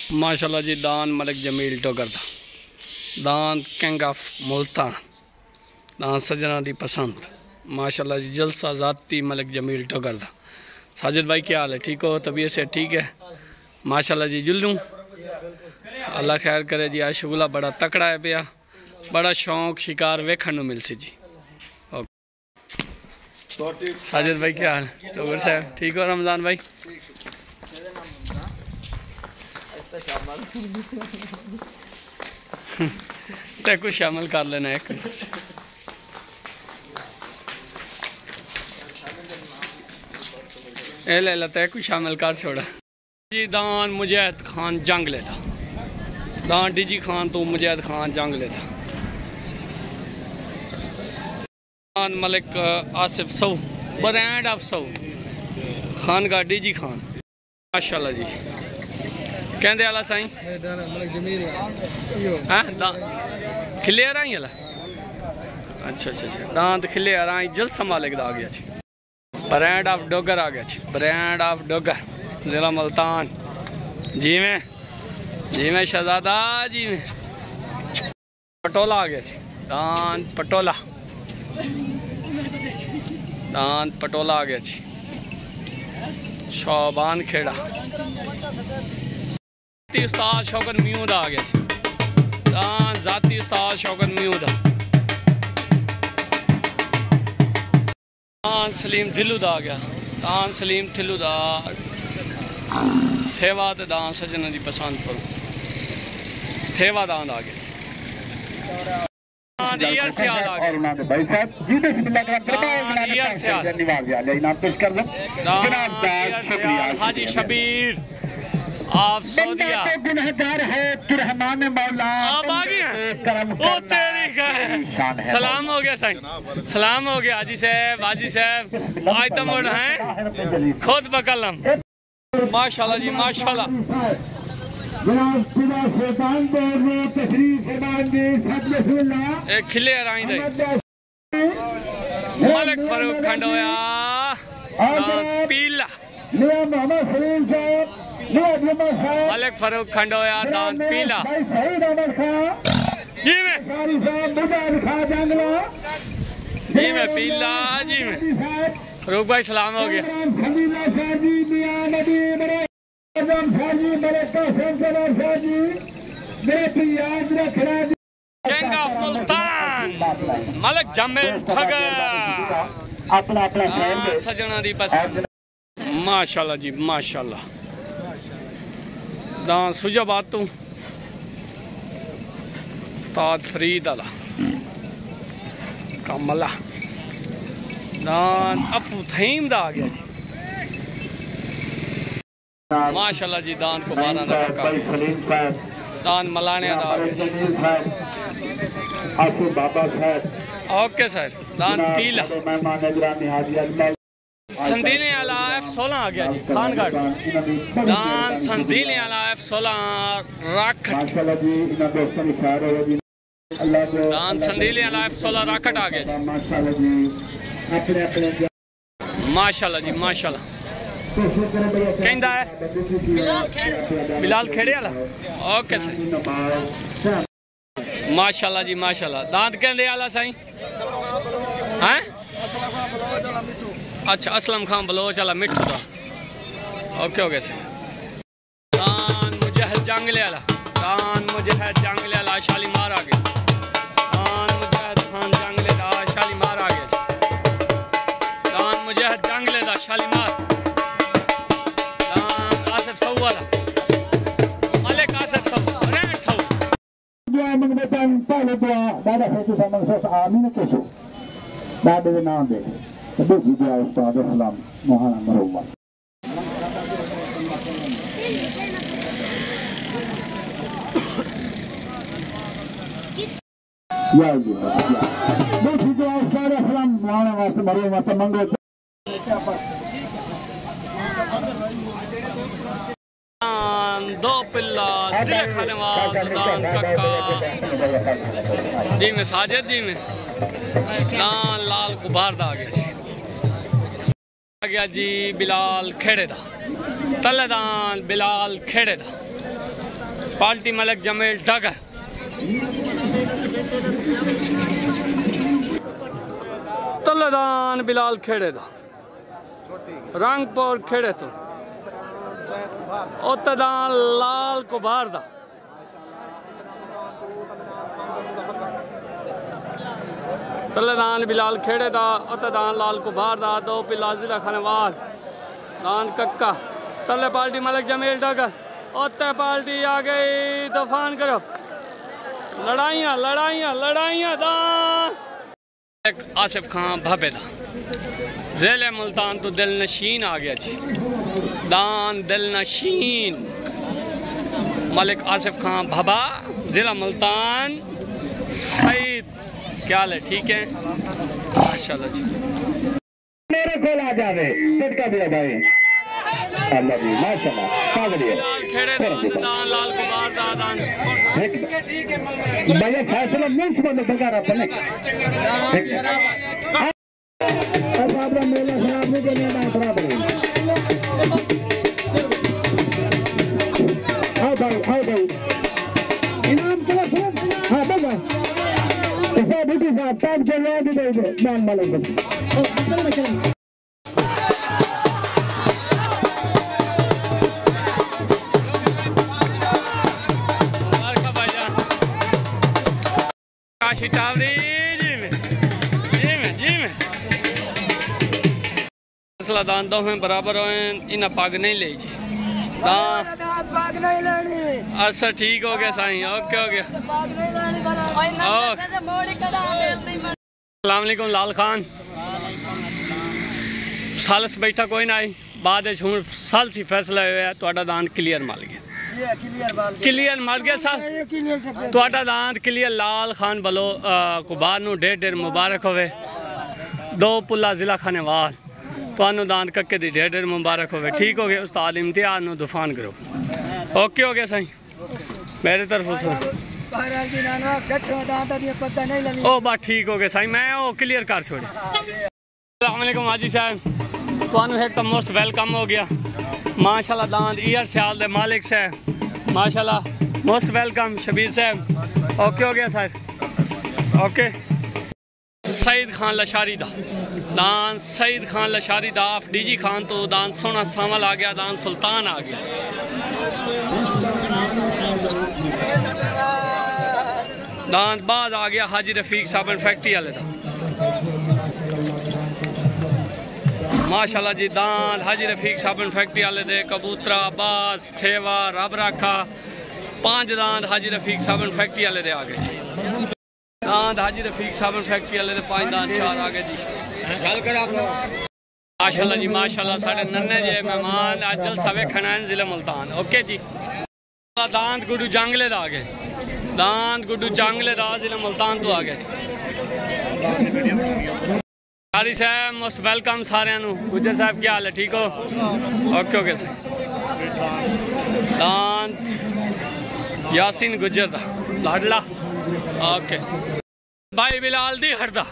माशाल्लाह जी दान मलिक जमील टोगर दा दान किंग ऑफ मुल्तान दान सजना दी पसंद माशाल्लाह जी जलसा ज़ाती मलिक जमील टोगर दा। साजिद भाई क्या हाल है? ठीक हो? तबीयत से ठीक है माशाल्लाह जी। जुल्लू अल्लाह खैर करे जी। आज शुगला बड़ा तकड़ा है पिया, बड़ा शौक शिकार वेखण नूं मिलसी जी। साजिद भाई क्या हाल? टोगर साहब ठीक हो? रमजान भाई कुछ शामिल कर लेना एक ले लेता है, कुछ शामिल कर छोड़ा जी। दान मुजाहिद खान जंग लेता, दान डीजी खान तो मुजाहिद खान जंग लेता। दान मलिक आसिफ सऊ ब्रांड ऑफ सऊ खान का डीजी खान माशाल्लाह जी। कहते आला साईं खिले आ रही है। अच्छा अच्छा अच्छा दांत खिले आ रहा जलसा मालिक दा आ गया जी। ब्रांड ऑफ डोगर आ गया जी, ब्रांड ऑफ डोगर जिला मुल्तान जी में शहजादा जी में पटोला आ गया जी। दांत पटोला आ गया जी। शोबान खेड़ा उस्ताद शौकत म्यूद आ गया जी। दान जाती उस्ताद शौकत म्यूद दान सलीम ढिल्लूदा आ गया। दान सलीम ढिल्लूदा थेवा ते दान सजना दी पसंद करो थेवा दान आ गया। हाजी शबीर आप सऊदिया है आप आ गए हैं। ओ तेरी सलाम हो गया साईं, सलाम हो गया हाजी साहब आज तो मुड़ हैं खुद बकलम माशाल्लाह जी माशाल्लाह। एक खिले राई दे मलिक फरूक खंडोया पीला मलिक फरूक खंडोया दान पीला जी में पीला जी में फरूक भाई सलाम हो गया। किंग ऑफ मुल्तान मलिक जमील टोगर सजना दी पसंद माशाल्लाह जी माशाल्लाह। दान सुजाबाद तो उस्ताद फरीद अला कमला दान अफू थईम दा आ गया जी माशाल्लाह जी। दान को 12 का दान मलाने दा आ गया ओके सर। दान पीला संदीले आला F16 आ गया जी खानगढ़। दान संदीले आला F16 राखट दान संदीले आला F16 राखट आ गया जी माशाल्लाह जी माशाल्लाह। कहता है बिलाल खेड़े वाला ओके सर माशाल्लाह जी माशाल्लाह। दांत कहते आला साईं हैं अच्छा असलम खान बलोच वाला मिठू का ओके ओके सर। दान मुजाहिद जंगले वाला दान मुजाहिद जंगले वाला शालीमार आ गया। दान मुजाहिद खान जंगले दा शालीमार आ गया। दान मुजाहिद जंगले दा शालीमार दान आसिफ सऊ वाला मलिक आसिफ सऊ रेड सऊ दुआ मंगते हैं पहले दुआ दादा है तो समझ आमीन कैसो दादे के नाम दे दूसरी दुआ उस्ताद सलाम मोहना मरूमा या जी दूसरी दुआ उस्ताद सलाम मोहना मरूमा से मंगो दो पिल्ला जिले खाने दान कक्का जी में साजिद जी में दान लाल गुबार दा आ गया जी बिलाल खेड़े दा तलेदान बिलाल खेड़े दा पार्टी मलिक जमील डगर तलदान बिलाल खेड़े दा रंगपुर खेड़े तो उतदान लाल कुबार दा तलदान बिलाल खेड़े दा उतदान लाल कुबार दा दो पिला जिला खानेवाल दान कक्का तले पार्टी मलिक जमील डगर उत्ते पार्टी आ गई तूफान करो लड़ाइयाँ लड़ाइयाँ लड़ाइयाँ दान आसिफ खान भाबे दा ज़ेले मुल्तान तो दिल नशीन आ गया जी दान दिल नशीन मलिक आसिफ खान भाबा ज़िला मुल्तान सईद क्या हाल है ठीक है माशाल्लाह जी मेरे को आ जावे झटका दिया भाई अल्लाह जी माशाल्लाह पागलिए खेड़े दान लाल कुमार दादान ठीक है भैया फैसला मिनट में बगा रहा था अब आप मेला खराब नहीं करने का खराब नहीं आओ भाई इनाम चला हां बगा ऐसा बिल्कुल साहब टाइम चल रहा है दे मान मालूम शिटावरी जी में फैसला दान दो में बराबर हो इन्हें पग नहीं ले जी पग नहीं लेनी अच्छा ठीक हो गया साईं ओके हो गया अस्सलाम वालेकुम लाल खान सालस बैठा कोई ना आई बाद साल सी फैसला होया ਤੁਹਾਡਾ दान क्लियर माल गया क्लियर मार गया सर ਤੁਹਾਡਾ दान क्लियर लाल खान बलो कुबार नु ढेर मुबारक होवे दो पुला जिला खानेवाल ਤੁਹਾਨੂੰ दान कक्के दी ढेर मुबारक होवे ठीक हो गया उस्ताद इम्तियाज नु तूफान करो ओके हो गया सही मेरे तरफ से ओ बात ठीक हो गया सही मैं वो क्लियर कर छोड़े अस्सलाम वालेकुम हाजी साहब ਤੁਹਾਨੂੰ एक तो मोस्ट वेलकम हो गया माशाल्लाह दान ईयर सियाल दे मालिक साहब माशाल्लाह मोस्ट वेलकम शबीर साहब ओके हो गया सर ओके सईद खान लशारी दा दान सईद खान लशारी दा डीजी खान तो दान सोना सावल आ गया दान सुल्तान आ गया दान बाद आ गया हाजी रफीक साबन फैक्ट्री वाले दा माशाल्लाह जी दान हाजी रफीक साबन फैक्ट्री वाले दे कबूतरा बास थेवा रब रखा 5 दांत हाजी रफीक साबन फैक्ट्री वाले दे आ गए दांत हाजी रफीक साबन फैक्ट्री वाले दे 5 दांत 4 आ गए जी माशाल्लाह जी माशाल्लाह साढ़े नन्ने जे मेहमान आज जलसा वेखना है जिले मुल्तान ओके जी दांत गुड्डू जांगले दा आ गए दांत गुड्डू जांगले दा जिले मुल्तान तो आ गए हारी साहब मोस्ट वेलकम सारे गुजर साहब क्या हाल है ठीक हो ओके ओके सर दांत यासीन गुजर दा लाडला ओके भाई बिलाल दी हरदा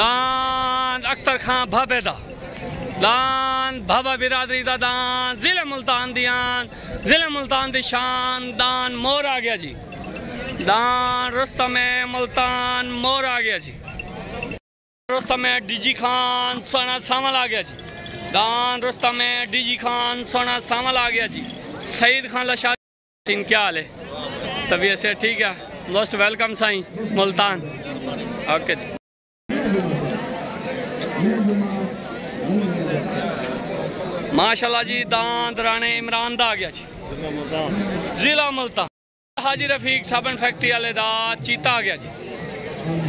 दांत अख्तर खान भाबे दा दांत भाबा बिरादरी दा दांत जिले मुल्तान दियान जिले मुल्तान दी शान दान मोर आ गया जी दान रुस्तम मुल्तान मोर आ गया जी रुस्तम डीजी खान सोना सामल आ गया जी दान रुस्तम डीजी खान सोना सामल आ गया जी सईद खान लशारी क्या हाल है तबीयत से ठीक है most welcome Sain Multan okay जी माशाल्लाह जी दांत राणे इमरान दा आ गया जी जिला मुल्तान हाजी रफीक साबन फैक्ट्री वाले दा चीता आ गया जी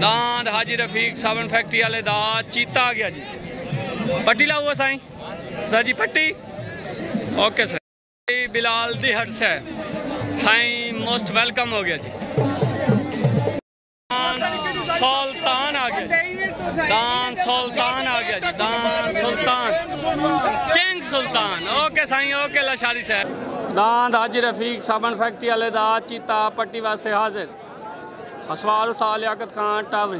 दांत हाजी रफीक साबन फैक्ट्री वाले दा चीता आ गया जी पट्टी ला हुआ साईं सर जी पट्टी ओके सर बिलाल दी हट से साईं मोस्ट वेलकम हो गया जी सुल्तान आ गया दान सुल्तान आ गया जी दान सुल्तान किंग सुल्तान ओके साईं ओके लशारी साहब दांत हाजी रफीक साबन फैक्ट्री वाले दा चीता पट्टी वास्ते हाजिर हसवार उस्ताद लियाकत खान टावरी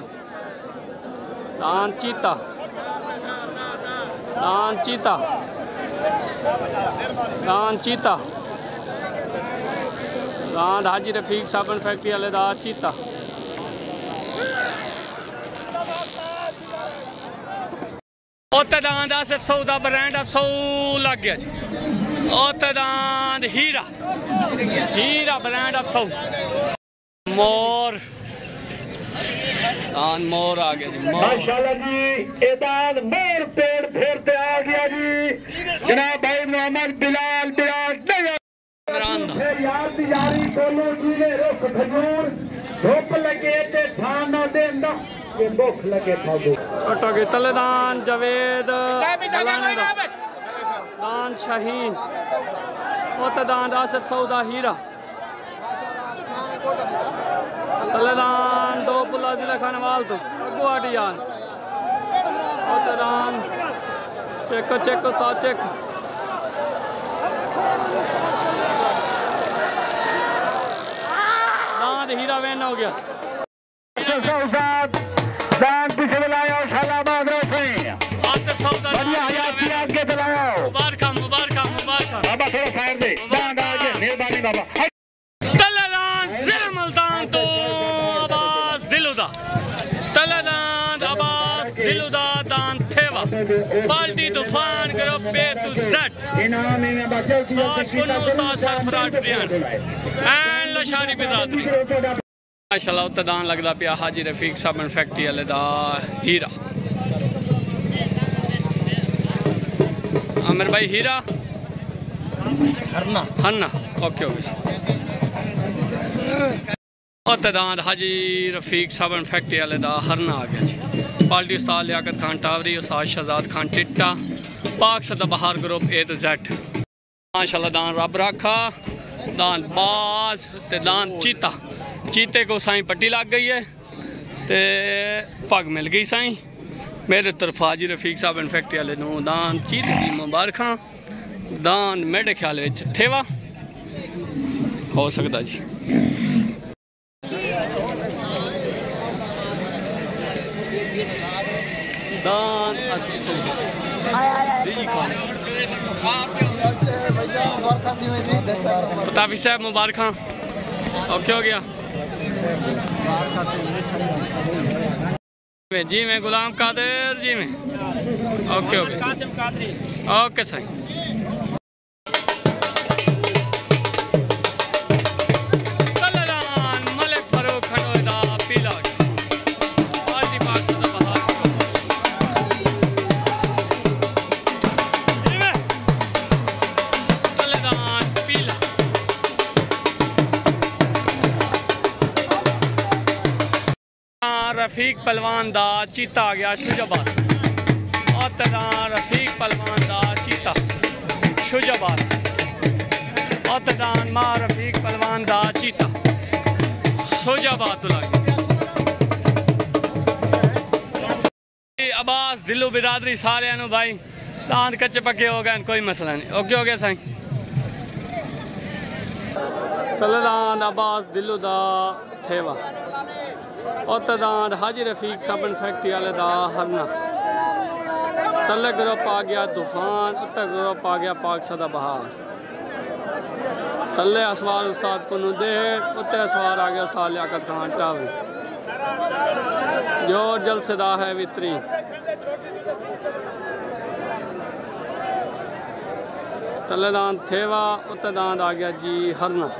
दान चीता दान चीता दान चीता दांद हाजी रफीक साबन फैक्ट्री वाले दा चीता। ओते दांद आसिफ सऊदा ब्रांड ऑफ सौ लग गया जी। ओते दांद हीरा ब्रांड ऑफ सौ। मोर दांद मोर आ गया जी। माशाल्लाह जी ये दांद मोर पेड़ फेरते आ गया जी। जनाब भाई मोहम्मद बिलाल यार तिजारी कोलो जीने रुख खजूर धुप लगे ते थाना देंदा ये भुख लगे थागो। छोटो के तलेदान जवेद दान शाहीन ओते दान आसिफ सऊदा हीरा तलेदान दो पुला जिला खानवाल तो गुवाहाटी यार ओते दान चेको सा चेक दान हीरा वैन हो गया। दान पीछे बुलाया शालाबाद रोशनी आसिफ सऊदा बढ़िया हयाती आगे बुलाया मुबारक बाबा थोड़ा फायर दे दान आगे मेहरबानी बाबा। तलेदान जिला मुल्तान तो अब्बास दिलुदा तलेदान अब्बास दिलुदा दान थेवा पार्टी तूफान ग्रुप पे टू जेड इनाम में बच्चे की उस्ताद सरफराज प्रियन एंड लशारी बिरादरी माशाल्लाह। उत्ते दान लगदा पिया हाजी रफीक साबन फैक्ट्री वाले दा हीरा। आमिर भाई हीरा हरना ओके उत्ते दान हाजी रफीक साबन फैक्ट्री वाले दा हरना आ गया जी। पार्टी उस्ताद लियाकत खान टावरी उस्ताद शहजाद खान टिट्टा पाक सदा बहार ग्रुप ए टू जेड माशाल्लाह। दान रब रखा दान बाज ते दान चीते को साईं पट्टी लग गई है ते पग मिल गई साईं मेरे तरफ हाजी रफीक साबन फैक्ट्री वाले नूं दान चीते की मुबारक दान मेरे ख्याल विच थेवा हो सकता जी। दान मुताफिज साहब मुबारक ओके हो गया जी। मैं गुलाम कादिर जी में ओके ओके साईं। रफीक पलवान दा चीता आ गया शुजाबाद और रफीक पलवान दा चीता शुजाबाद और माँ रफीक पलवान दा चीता शुजाबाद अब्बास दिल्लू बिरादरी सारे भाई दांत कच्चे पक्के हो गए कोई मसला नहीं ओके हो गया साईं। तलेदान अब्बास दिल्लू दा थेवा दांद हाजी रफीक साबन फैक्ट्री वाले दा हरना तले ग्रुप आ गया तूफान उत्ते ग्रुप आ गया पाक सदा बहार तले असवार उस्ताद पुनू देर उत्ते असवार आ गया उस्ताद लियाकत खान टावरी जो जलसेदा है वितरी तले दांद थेवा उत्ते दांद आ गया जी हरना।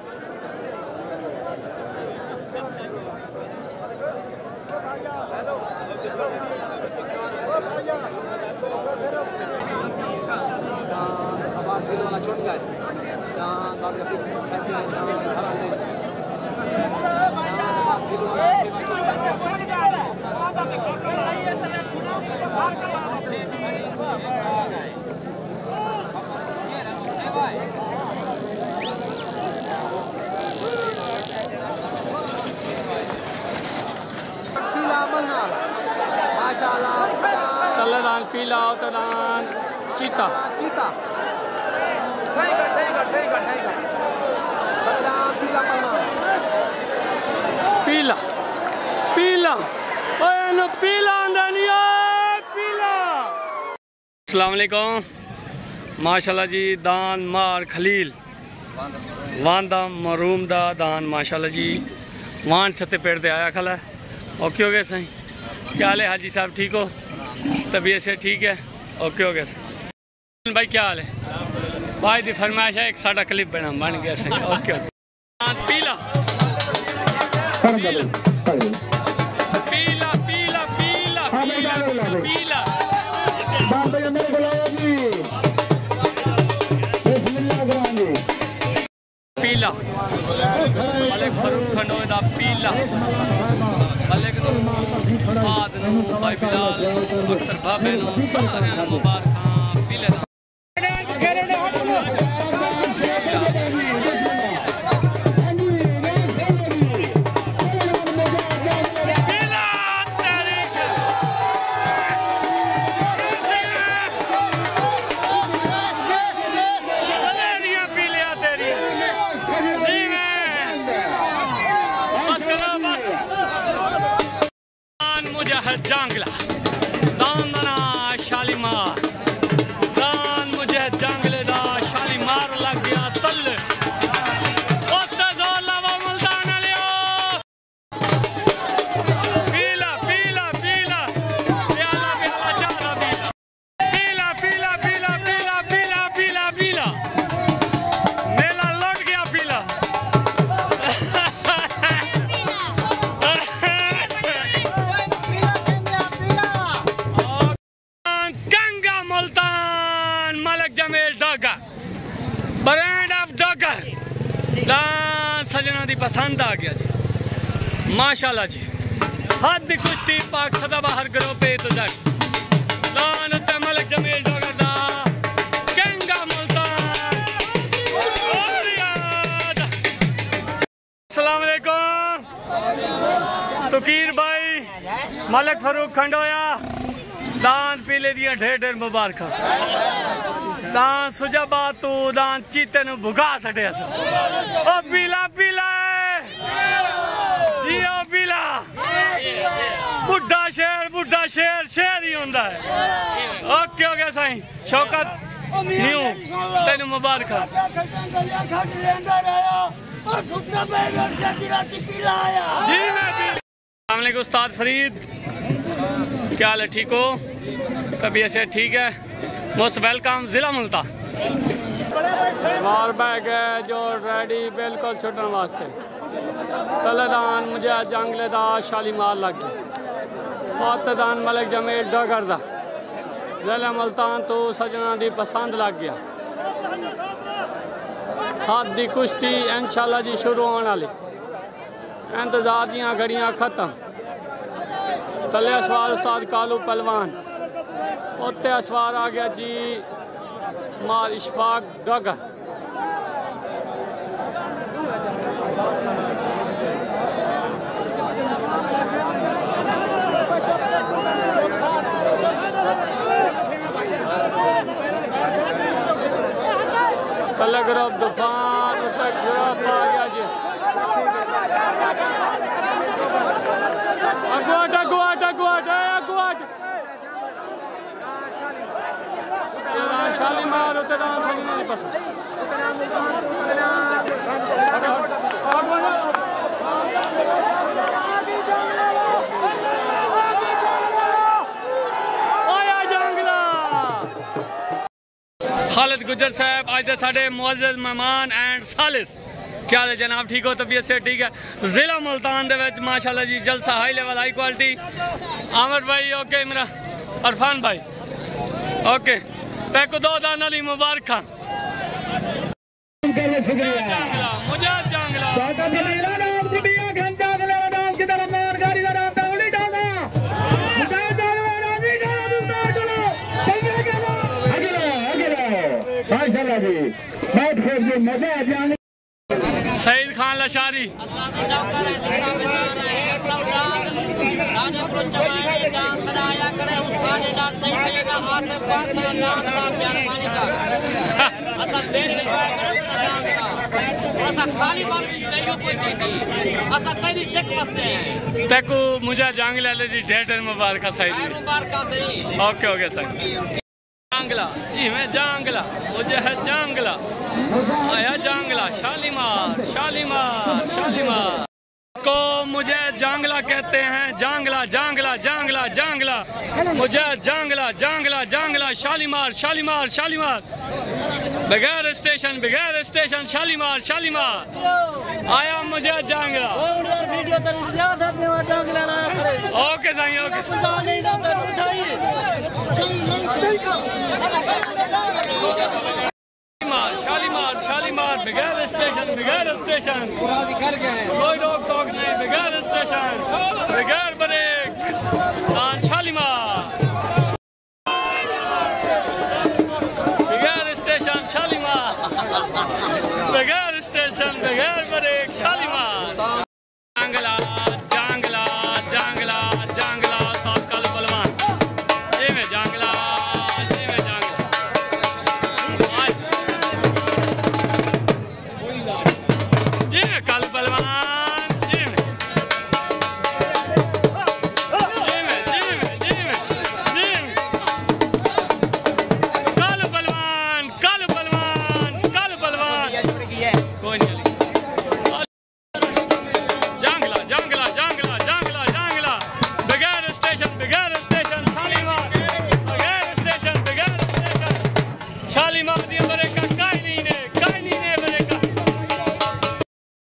तलेदान पीला उतदान चीता पीला पीला पीला अस्सलाम वालेकुम माशाल्लाह जी दान मार खलील वान दा मरूम दा दान माशाल्लाह जी वान छते पेड़ ते आया खला है। ओके हो गए सही, क्या हाल है हाजी साहब, ठीक हो, तबीयत से ठीक है? ओके हो गया सही भाई, क्या हाल है भाई? दी फरमाइश है एक साड़ा क्लिप बन गया सही। Okay okay. पीला पीला पीला पीला पीला पीला पीला मलिक फरूक खंडोए दा पीला मलिक बाद नू भाई बिलाल अख्तर बाबे नू सारे मुबारकां पीले दा जांगला दान दना शालीमार दान मुझे जांगले दा शालीमार लग गया तल पीला पीला पीला प्याला प्याला चारा पीला पीला पीला पीला पीला पीला पीला मेला लौट गया पीला ब्रांड ऑफ डॉगर सजना दी पसंद आ गया जी माशाल्लाह जी। हद कुश्ती पाक सदा बाहर करो पे तो जट लान उत्ते मलिक जमील डॉगर दा कंगा मुल्तान और याद। अस्सलाम वालेकुम तुकीर भाई मलिक फरूक खंडोया दान पीले दिया ढेर ढेर मुबारक दान सुजाबा तू दान चीते नु भुगा सटे ओ पीला पीला ये ओ पीला बुढ़ा शेर शेर ही होंदा है। ओके हो गया साईं शौकत न्यू तेन मुबारक जी मैं भी। उस्ताद फरीद क्या हाल है, ठीक हो, तबीयत से ठीक है? मोस्ट वेलकम जिला मुल्तान। सवार बैग है जो रेडी बिल्कुल छुटने वास्ते तलेदान मुझे जंगले दा शालीमार लग गया दान मलिक जमील डॉगर दा जिला मुल्तान तो सजना दी पसंद लग गया। हाथ दी कुश्ती इंशाल्लाह जी शुरू होने वाली, इंतजार दियां घड़ियां खत्म। तले असवार उस्ताद कालू पहलवान उत्ते असवार आ गया जी मार इशफाक डॉगर तले ग्रुप तूफान उत्ते ग्रुप आ गया जी अगुआट अगुआट अगुआट अगुआट शालीमार होते दान सजना नहीं पसंद आया जंगला खालिद गुजर साहब आज साढ़े मुअज़्ज़ज़ मेहमान एंड सालिस क्या हाल है जनाब, ठीक हो, तबीयत से ठीक है? जिला मुल्तान दे विच माशाल्लाह जी जलसा high level high quality. Aamir भाई ओके, मेरा अरफान भाई ओके, पैको दो दान अली मुबारक मुझे जंगला सईद खान लशारी तेको मुझे जंग ले ढेर मुबारक सही। ओके ओके सही जांगला इवें जांगला मुझे है जांगला आया जांगला शालीमार शालीमार शालीमार को मुझे जांगला कहते हैं जांगला जांगला जांगला जांगला मुझे जांगला जांगला जांगला शालीमार शालीमार शालीमार बगैर स्टेशन शालीमार शालीमार आया मुझे जांगला। ओके साईं ओके शालीमार शालीमार बगैर स्टेशन कोई रोक टोक नहीं बगैर स्टेशन बगैर ब्रेक शालीमार बगैर स्टेशन शालीमार बगैर स्टेशन बगैर ब्रेक शालीमार जांगला जांगला जांगला जांगला कल बलवान ये में जांगला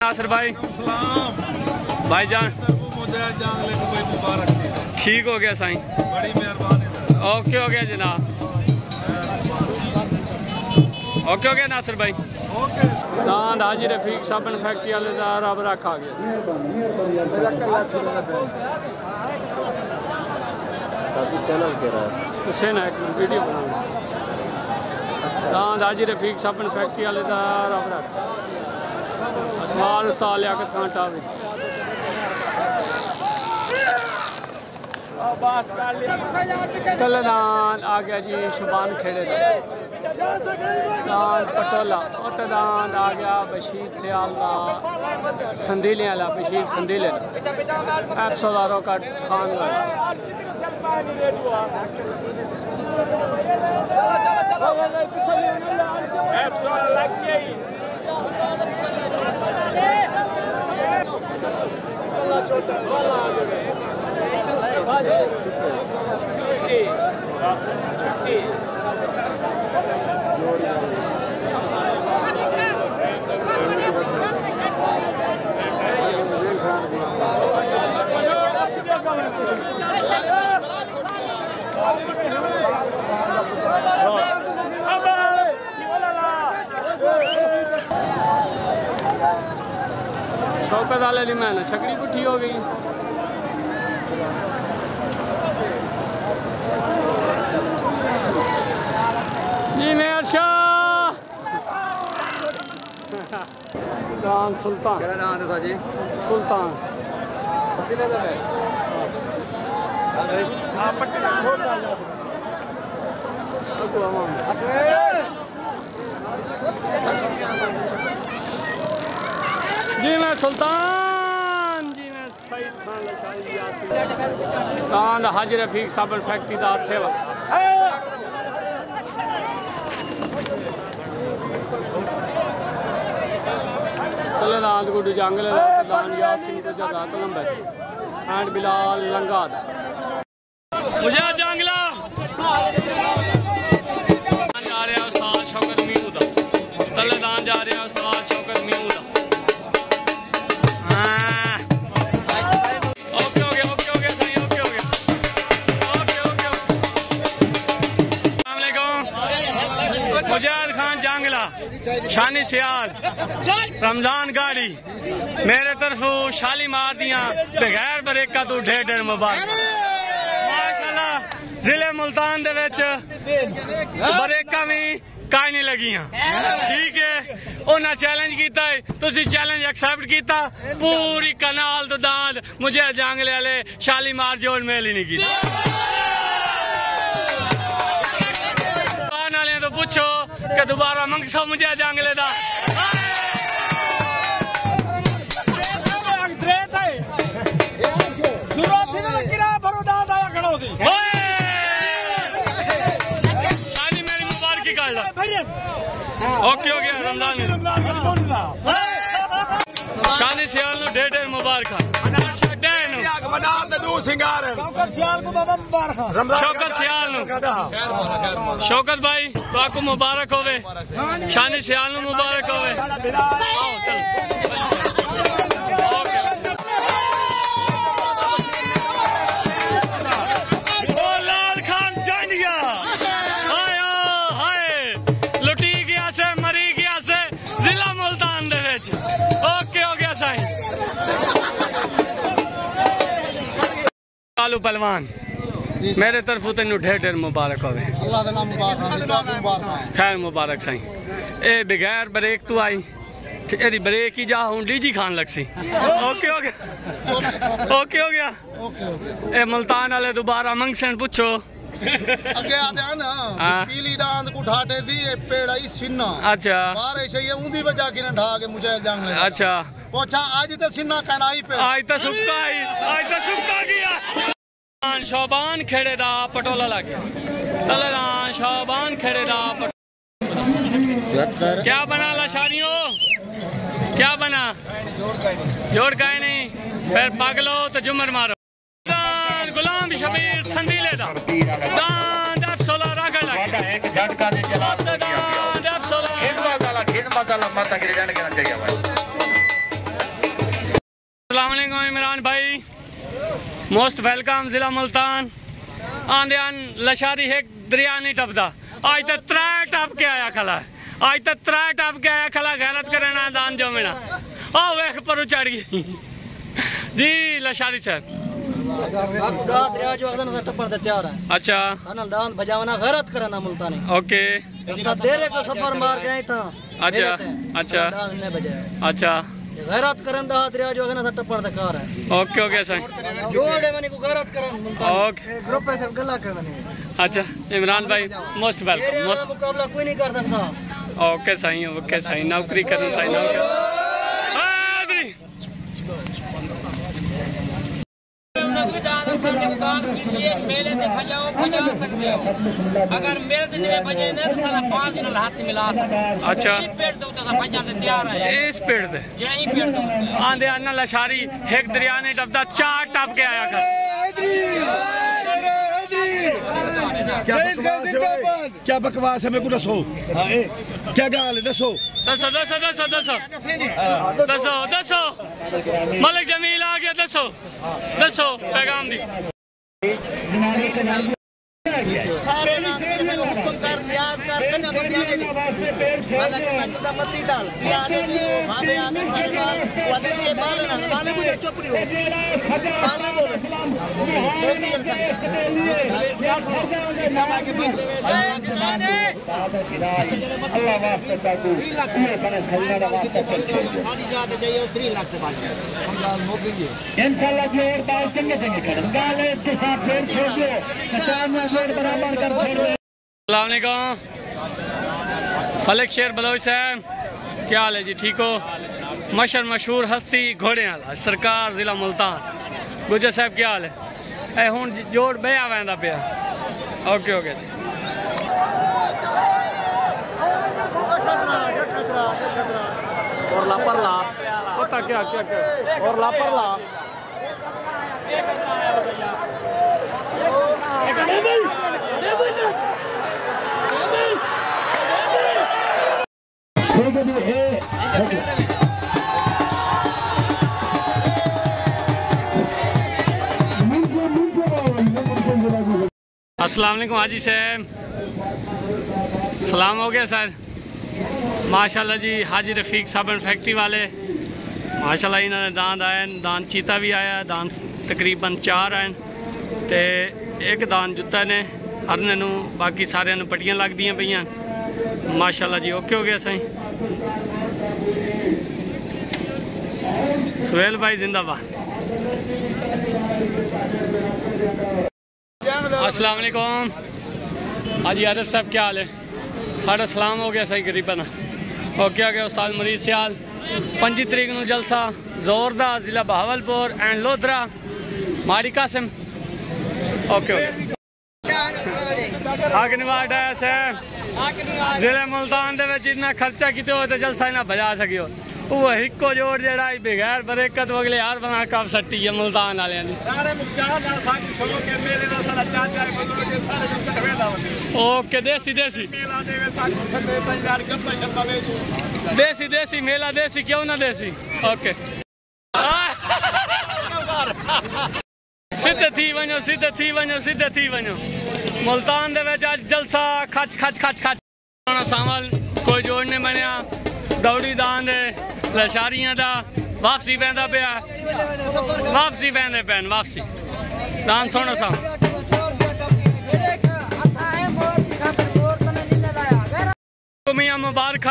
नासिर भाई भाईजान ठीक हो गया साईं बड़ी मेहरबानी ओके हो गया जनाब ओके हो गया नासिर भाई दांद हाजी रफीक साबन फैक्ट्री वाले का रब रखा गया हुसैन एक वीडियो बना दांद हाजी रफीक साबन फैक्ट्री वाले का रब रखा असमार उस्ताद लियाकत खान टावी तलदान आ गया जी शुबान खेड़े दान पटोला दान आ गया बशीर सियाल का संदीले वाला बशीर संदीले एफसोदारों का खान शौकत वाले मैं छकड़ी पुठी हो गई जी मैं शाह नाम सुल्तान सुल्तान जी मैं सुल्तान जी मैं सईद खान हाजी रफीक साबन फैक्ट्री का थे चले दांत गुड जंगल दान यासिन को जगह तो लंबे एंड बिलाल लंगा मुझे जंगला जा रहा उस्ताद शौकत मीनू दा चले दान जा रहा उस्ताद शौकत मीनू दा मुजाहिद खान जांगला शानी सियाल रमजान गाड़ी मेरे तरफू शालीमार दियां बगैर ब्रेका तू ढेर मुबारक माशाल्लाह जिले मुल्तान दे विच ब्रेका भी काई नहीं लगियां ठीक है उन्हें चैलेंज किया तुसी चैलेंज एक्सेप्ट किया पूरी कनाल तो दांद मुझे जांगले वाले शालीमार जोड़ मेल ही नहीं की तो पूछो कि दोबारा मंगसो मुझे जांगले दा ओके हो गया रमजान शानी सियाल नु ढेर ढेर मुबारक शौकत भाई तो मुबारक होवे शानी सियाल नु मुबारक होवे आओ चल लाल खान जानिया आया हाय लुटी गया से मरी गया से जिला मुल्तान दे विच ओके हो गया साईं कालू पहलवान मेरे तरफों तेन ढेर ढेर मुबारक होवे खैर मुबारक साईं ए बगैर ब्रेक तू आई एरी ब्रेक ही जा हूं डीजी खान लगसी ओके हो गया ओके हो गया ए मुल्तान वाले दोबारा मंगसन पूछो अगे आते ना पीली दांत को ठाटे दी पेड़ा ही सिन्ना अच्छा बारिश है उंदी वजह की ढा के मुझे जान ले अच्छा पोछा आज तो सिन्ना कनाई पे आज तो सुक्का गया शोबान खेड़े दा पटोला लग गया तलना शोबान खेड़े दा क्या बना लशारियों क्या बना जोड़ का नहीं फिर पगलो तो जुमर मारो गुलाम शबीर संदीले दा दान दफ सोला रगड़ लग एक झटका दे चला दान दफ सोला खेल मसाला माता के जाने करना चाहिए भाई अस्सलाम वालेकुम इमरान भाई मोस्ट वेलकम जिला मुल्तान आंदे आन लशारी एक दरिया नहीं टपदा आज तक 3 टप के आया खला आज तक 3 टप के आया खला गैरत करना दान जो मिला ओ वेख पर चढ़ गई जी लशारी सर अच्छा ओके अच्छा अच्छा अच्छा गैरत करन दा दरिया जो है ना टप्पड़ दा कार है ओके ओके सर जोड़े मने को गैरत करन ओके ग्रुप पे सब गल्ला करन अच्छा इमरान भाई मोस्ट वेलकम मोस्ट मुकाबला कोई नहीं कर सकता ओके सही नौकरी करन सही नौकरी मेले से भजा सकते हो अगर मेले से नहीं भजे ना तो साला 5 दिन हाथ मिला सकते अच्छा पेड़ दो तो भजा से तैयार है इस पेड़ से जय पेड़ दो आंदे अन्ना लशारी एक दरिया ने टपदा 4 टप के आया कर क्या बकवास है मेरे को दसो क्या गाल है दसो दसो मलिक जमील आ गया दसो पैगाम दी सारे नाम के हुक्म कर लियाज कर कन्या तो बियाने दी हालांकि मौजूदा मत्ती दाल बियाने से वहां पे आकर सारे बाल वादे से बाल ना बाल को चुप रही हो बाल ना बोले तो की चल सकता इतना के बाद अल्लाह वास्ते ताकू खाली जाके जाइए 3 लाख से बात हम लाल मोदी जी इंशाल्लाह जी और बाल चंगे कर गाल इसके साथ फिर छोड़ो अस्सलामुअलैकुम फलक शेर बलोच साहब क्या हाल है जी ठीक हो मशहूर हस्ती घोड़े वाला सरकार जिला मुल्तान गुजर साहब क्या हाल है ए हुन जोड़ बया वैंदा पिया ओके ओके जी और लापर ला पता क्या और लापर ला अस्सलाम वालेकुम हाजी साहब सलाम हो गया सर माशाल्लाह जी हाजी रफीक साबन फैक्ट्री वाले माशाल्लाह इन्होंने दांद आए दांद चीता भी आया दांद तकरीबन 4 आए ते एक दांद जुत्ता ने हरने नू बाकी सारे पट्टियां लग दी पई माशाल्लाह जी ओके हो गया सही सुहेल भाई जिंदाबाद अस्सलाम वालेकुम हाजी आरिफ साहब क्या हाल है साढ़ा सलाम हो गया सही गरीबन ओके हो गया उस्ताद मरीज सियाल 5 तरीक नू जलसा जोरदार जिला बहावलपुर एंड लोधरा माड़ी कासिम ओके अग्निवाड़ डैस है जिले मुल्तान दे विच इतना खर्चा किते हो तो जलसा ना बजा सकियो वो हिको जोड़ जेड़ा बगैर बरेकत अगले यार बना कब सट्टी है मुल्तान वाले ओके देसी देसी देसी देसी मेला देसी क्यों ना देसी ओके सीधे थी वनो सीधे थी वनो सीधे थी वनो मुल्तान दे विच अज जलसा खच खच खच खच सावल कोई जोड़ने बनया दौड़ी दान दे लशारियां दा वापसी पैंदा पिया वापसी पैंदे पैन वापसी दान सोना सा मियां मुबारक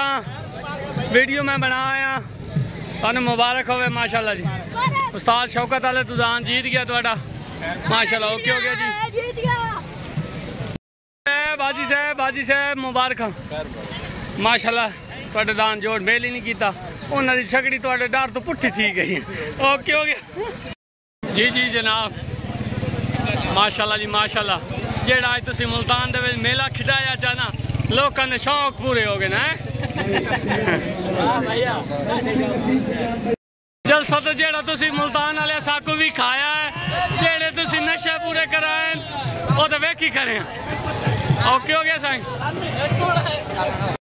वीडियो में बनाया थानू मुबारक होवे माशाल्लाह जी उस्ताद शौकत आले तू दान जीत गया तुहाडा माशाल्लाह ओके हो गया जी बाजी साहब मुबारक माशाल्लाह तुहाडे दान जोड़ मेल ही नहीं कीता उन्हां दी छकड़ी तुहाडे डर तो पुट्ठी थी गई ओके हो गया जी जी जनाब माशाल्लाह जी माशाल्लाह जेड़ा अज तुसीं मुल्तान दे विच मेला खिडाया चाहना लोकां दे शौक पूरे हो गए ना जलसा तो जेड़ा तुसीं मुल्तान वाले साकू भी खाया है जेड़े तुसीं नशे पूरे कराए वो तो वेखी खड़े ओके हो गया साईं।